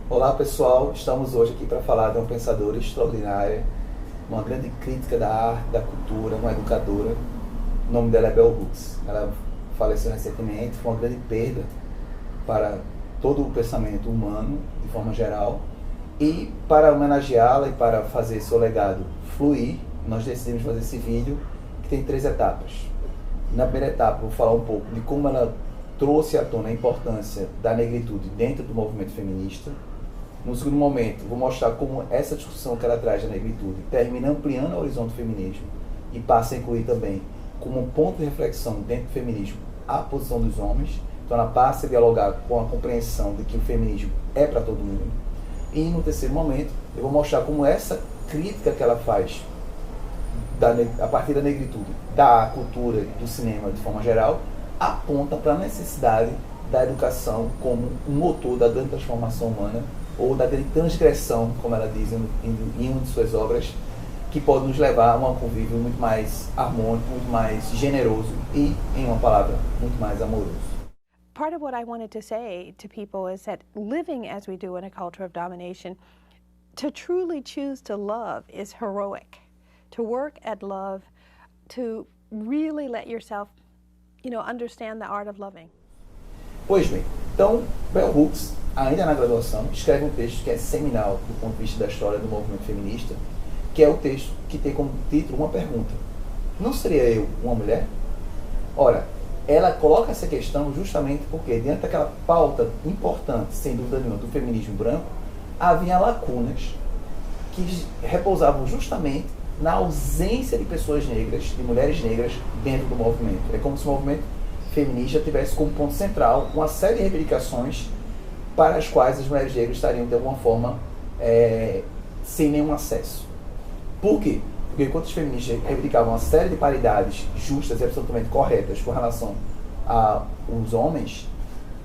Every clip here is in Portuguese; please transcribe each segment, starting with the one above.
Olá pessoal, estamos hoje aqui para falar de uma pensadora extraordinária, uma grande crítica da arte, da cultura, uma educadora. O nome dela é Bell Hooks. Ela faleceu recentemente, foi uma grande perda para todo o pensamento humano, de forma geral. E para homenageá-la e para fazer seu legado fluir, nós decidimos fazer esse vídeo que tem 3 etapas. Na primeira etapa, vou falar um pouco de como ela trouxe à tona a importância da negritude dentro do movimento feminista. No segundo momento, vou mostrar como essa discussão que ela traz da negritude termina ampliando o horizonte do feminismo e passa a incluir também, como um ponto de reflexão dentro do feminismo, a posição dos homens. Então ela passa a dialogar com a compreensão de que o feminismo é para todo mundo. E no terceiro momento, eu vou mostrar como essa crítica que ela faz a partir da negritude, da cultura, do cinema de forma geral, aponta para a necessidade da educação como um motor da grande transformação humana, ou da grande transgressão, como ela diz em uma de suas obras, que pode nos levar a um convívio muito mais harmônico, muito mais generoso e, em uma palavra, muito mais amoroso. Part of what I wanted to say to people is that living as we do in a culture of domination, to truly choose to love is heroic. To work at love, to really let yourself, understand the art of loving. Pois bem, então, Bell Hooks, ainda na graduação, escreve um texto que é seminal do ponto de vista da história do movimento feminista, que é o texto que tem como título uma pergunta: não seria eu uma mulher? Ora, ela coloca essa questão justamente porque, diante daquela pauta importante, sem dúvida nenhuma, do feminismo branco, havia lacunas que repousavam justamente na ausência de pessoas negras, de mulheres negras, dentro do movimento. É como se o movimento feminista tivesse como ponto central uma série de reivindicações para as quais as mulheres negras estariam, de alguma forma, sem nenhum acesso. Por quê? Porque enquanto os feministas reivindicavam uma série de paridades justas e absolutamente corretas com relação aos homens,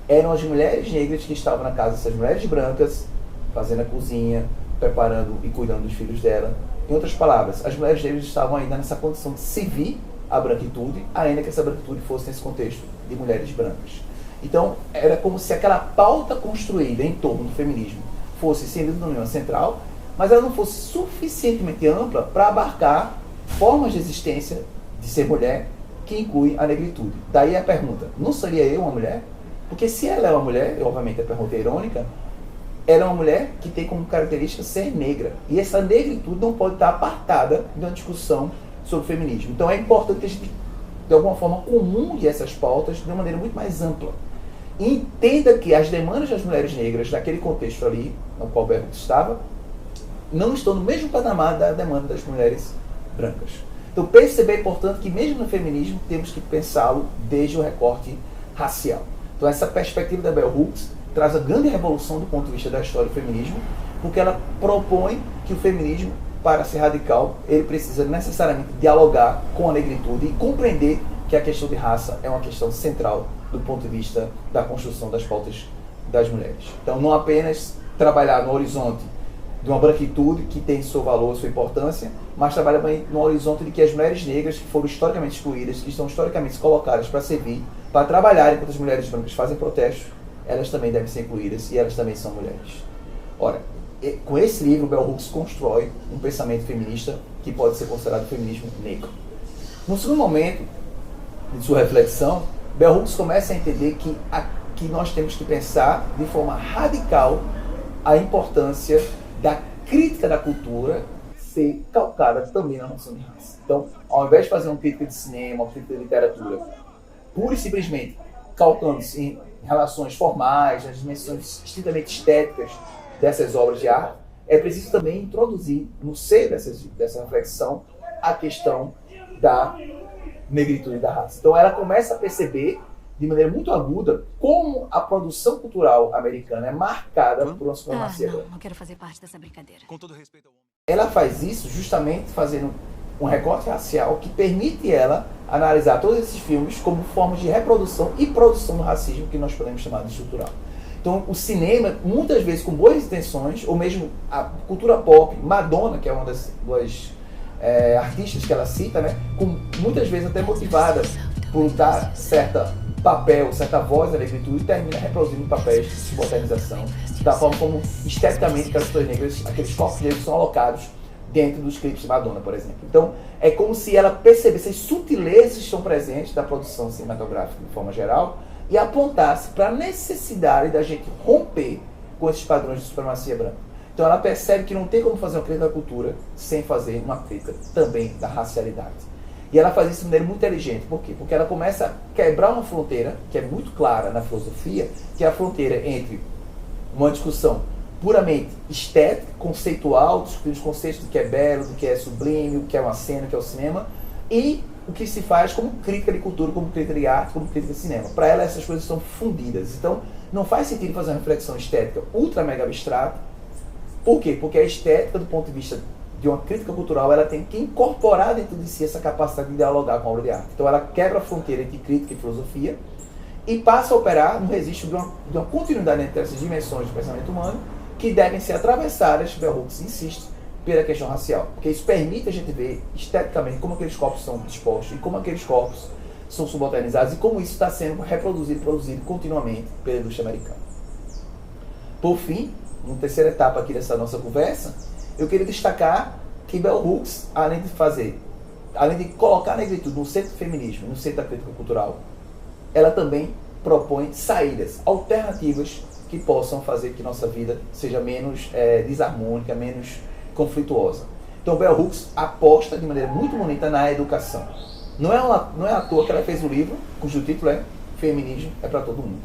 eram as mulheres negras que estavam na casa dessas mulheres brancas, fazendo a cozinha, preparando e cuidando dos filhos dela. Em outras palavras, as mulheres negras estavam ainda nessa condição de servir a branquitude, ainda que essa branquitude fosse nesse contexto de mulheres brancas. Então, era como se aquela pauta construída em torno do feminismo fosse, sem dúvida nenhuma, central, mas ela não fosse suficientemente ampla para abarcar formas de existência de ser mulher que inclui a negritude. Daí a pergunta: não seria eu uma mulher? Porque se ela é uma mulher, e obviamente a pergunta é irônica, ela é uma mulher que tem como característica ser negra. E essa negritude não pode estar apartada de uma discussão sobre o feminismo. Então é importante que a gente, de alguma forma, comungue essas pautas de uma maneira muito mais ampla. E entenda que as demandas das mulheres negras, naquele contexto ali, no qual o Bell Hooks estava, não estão no mesmo patamar da demanda das mulheres brancas. Então perceber, portanto, que mesmo no feminismo temos que pensá-lo desde o recorte racial. Então essa perspectiva da Bell Hooks traz a grande revolução do ponto de vista da história do feminismo, porque ela propõe que o feminismo, para ser radical, ele precisa necessariamente dialogar com a negritude e compreender que a questão de raça é uma questão central do ponto de vista da construção das pautas das mulheres. Então não apenas trabalhar no horizonte de uma branquitude que tem seu valor, sua importância, mas trabalha também no horizonte de que as mulheres negras que foram historicamente excluídas, que estão historicamente colocadas para servir, para trabalhar enquanto as mulheres brancas fazem protestos, elas também devem ser incluídas e elas também são mulheres. Ora, com esse livro, Bell Hooks constrói um pensamento feminista que pode ser considerado feminismo negro. No segundo momento de sua reflexão, Bell Hooks começa a entender que nós temos que pensar de forma radical a importância da crítica da cultura ser calcada também na noção de raça. Então, ao invés de fazer uma crítica de cinema, uma crítica de literatura, pura e simplesmente calcando-se em relações formais, nas dimensões estritamente estéticas dessas obras de arte, é preciso também introduzir no seio dessa reflexão a questão da negritude da raça. Então ela começa a perceber de maneira muito aguda como a produção cultural americana é marcada por uma supremacia branca. Não quero fazer parte dessa brincadeira. Com todo respeito ao homem. Ela faz isso justamente fazendo um recorte racial que permite ela analisar todos esses filmes como formas de reprodução e produção do racismo que nós podemos chamar de estrutural. Então o cinema, muitas vezes com boas intenções, ou mesmo a cultura pop, Madonna, que é uma das artistas que ela cita, né, muitas vezes até motivada por dar certa papel, certa voz da negritude, termina reproduzindo papéis de subalternização, da forma como esteticamente aquelas pessoas negras, aqueles corpos negros são alocados dentro dos clipes de Madonna, por exemplo. Então, é como se ela percebesse as sutilezas que estão presentes da produção cinematográfica de forma geral e apontasse para a necessidade da gente romper com esses padrões de supremacia branca. Então ela percebe que não tem como fazer uma crítica da cultura sem fazer uma crítica também da racialidade. E ela faz isso de maneira muito inteligente. Por quê? Porque ela começa a quebrar uma fronteira, que é muito clara na filosofia, que é a fronteira entre uma discussão puramente estética, conceitual, discutindo os conceitos do que é belo, do que é sublime, o que é uma cena, o que é o cinema, e o que se faz como crítica de cultura, como crítica de arte, como crítica de cinema. Para ela essas coisas são fundidas. Então não faz sentido fazer uma reflexão estética ultra mega abstrata. Por quê? Porque a estética, do ponto de vista de uma crítica cultural, ela tem que incorporar dentro de si essa capacidade de dialogar com a obra de arte. Então ela quebra a fronteira entre crítica e filosofia e passa a operar no registro de uma continuidade entre essas dimensões do pensamento humano que devem ser atravessadas, Bell Hooks insiste, pela questão racial. Porque isso permite a gente ver esteticamente como aqueles corpos são dispostos e como aqueles corpos são subalternizados e como isso está sendo reproduzido e produzido continuamente pela indústria americana. Por fim, uma terceira etapa aqui dessa nossa conversa, eu queria destacar que Bell Hooks, além de colocar a negritude no centro do feminismo, no centro da crítica cultural, ela também propõe saídas alternativas que possam fazer que nossa vida seja menos desarmônica, menos conflituosa. Então Bell Hooks aposta de maneira muito bonita na educação. Não é à toa que ela fez o livro, cujo título é Feminismo é para Todo Mundo.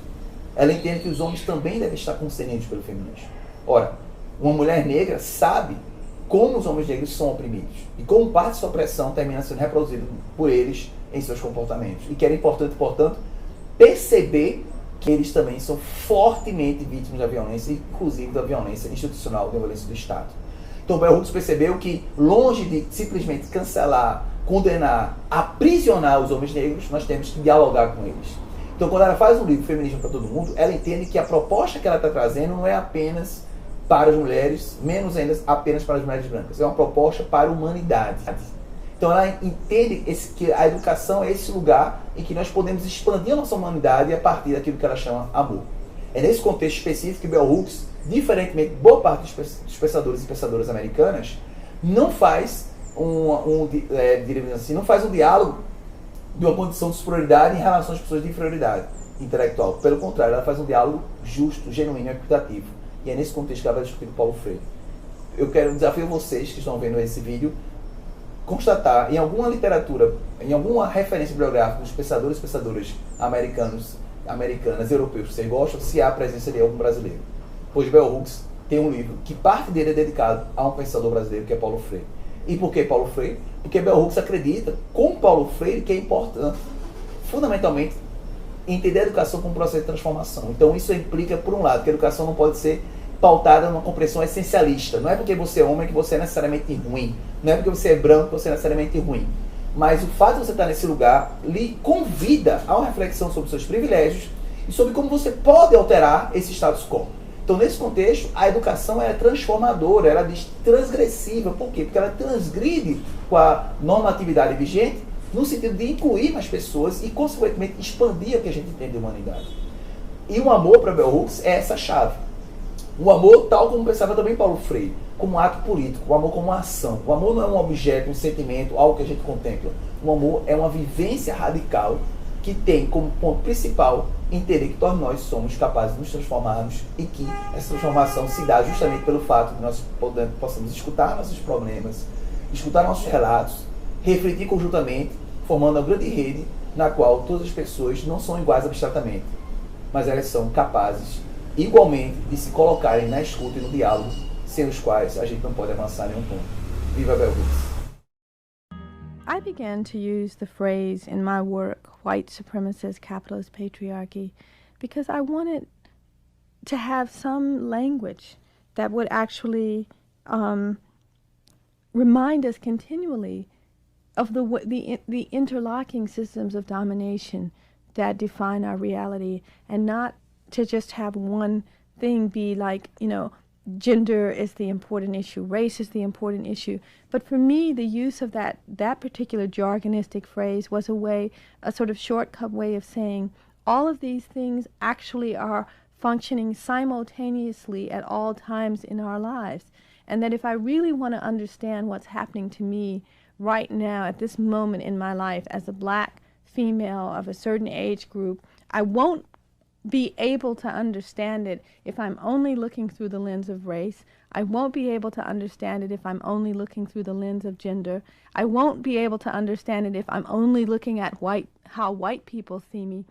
Ela entende que os homens também devem estar concernentes pelo feminismo. Ora, uma mulher negra sabe como os homens negros são oprimidos e como parte dessa opressão termina sendo reproduzida por eles em seus comportamentos. E que era importante, portanto, perceber que eles também são fortemente vítimas da violência, inclusive da violência institucional, da violência do Estado. Então Bell Hooks percebeu que, longe de simplesmente cancelar, condenar, aprisionar os homens negros, nós temos que dialogar com eles. Então quando ela faz um livro Feminismo para Todo Mundo, ela entende que a proposta que ela está trazendo não é apenas para as mulheres, menos ainda apenas para as mulheres brancas, é uma proposta para a humanidade. Então ela entende que a educação é esse lugar em que nós podemos expandir a nossa humanidade a partir daquilo que ela chama amor. É nesse contexto específico que Bell Hooks, diferentemente de boa parte dos pensadores e pensadoras americanas, não faz não faz um diálogo de uma condição de superioridade em relação às pessoas de inferioridade intelectual. Pelo contrário, ela faz um diálogo justo, genuíno e equitativo. E é nesse contexto que ela vai discutir com Paulo Freire. Eu quero desafiar vocês que estão vendo esse vídeo constatar em alguma literatura, em alguma referência bibliográfica dos pensadores e pensadoras americanas, europeus, que vocês gostam, se há a presença de algum brasileiro. Pois Bell Hooks tem um livro que parte dele é dedicado a um pensador brasileiro, que é Paulo Freire. E por que Paulo Freire? Porque Bell Hooks acredita, como Paulo Freire, que é importante, fundamentalmente, entender a educação como um processo de transformação. Então isso implica, por um lado, que a educação não pode ser pautada numa compreensão essencialista. Não é porque você é homem que você é necessariamente ruim. Não é porque você é branco que você é necessariamente ruim. Mas o fato de você estar nesse lugar lhe convida a uma reflexão sobre seus privilégios e sobre como você pode alterar esse status quo. Então, nesse contexto, a educação é transformadora, ela é transgressiva. Por quê? Porque ela transgride com a normatividade vigente no sentido de incluir mais pessoas e, consequentemente, expandir o que a gente entende de humanidade. E o amor para Bell Hooks é essa chave. O amor, tal como pensava também Paulo Freire, como um ato político, o amor como uma ação. O amor não é um objeto, um sentimento, algo que a gente contempla. O amor é uma vivência radical que tem como ponto principal entender que todos nós somos capazes de nos transformarmos e que essa transformação se dá justamente pelo fato de nós possamos escutar nossos problemas, escutar nossos relatos, refletir conjuntamente, formando uma grande rede na qual todas as pessoas não são iguais abstratamente, mas elas são capazes igualmente de se colocarem na escuta e no diálogo, sem os quais a gente não pode avançar nenhum ponto. Viva Bell Hooks! I began to use the phrase in my work, white supremacist capitalist patriarchy, because I wanted to have some language that would actually remind us continually of the interlocking systems of domination that define our reality, and not to just have one thing be like, gender is the important issue, race is the important issue. But for me, the use of that particular jargonistic phrase was a sort of shortcut way of saying all of these things actually are functioning simultaneously at all times in our lives. And that if I really want to understand what's happening to me right now at this moment in my life as a black female of a certain age group, I won't be able to understand it if I'm only looking through the lens of race. I won't be able to understand it if I'm only looking through the lens of gender. I won't be able to understand it if I'm only looking at how white people see me.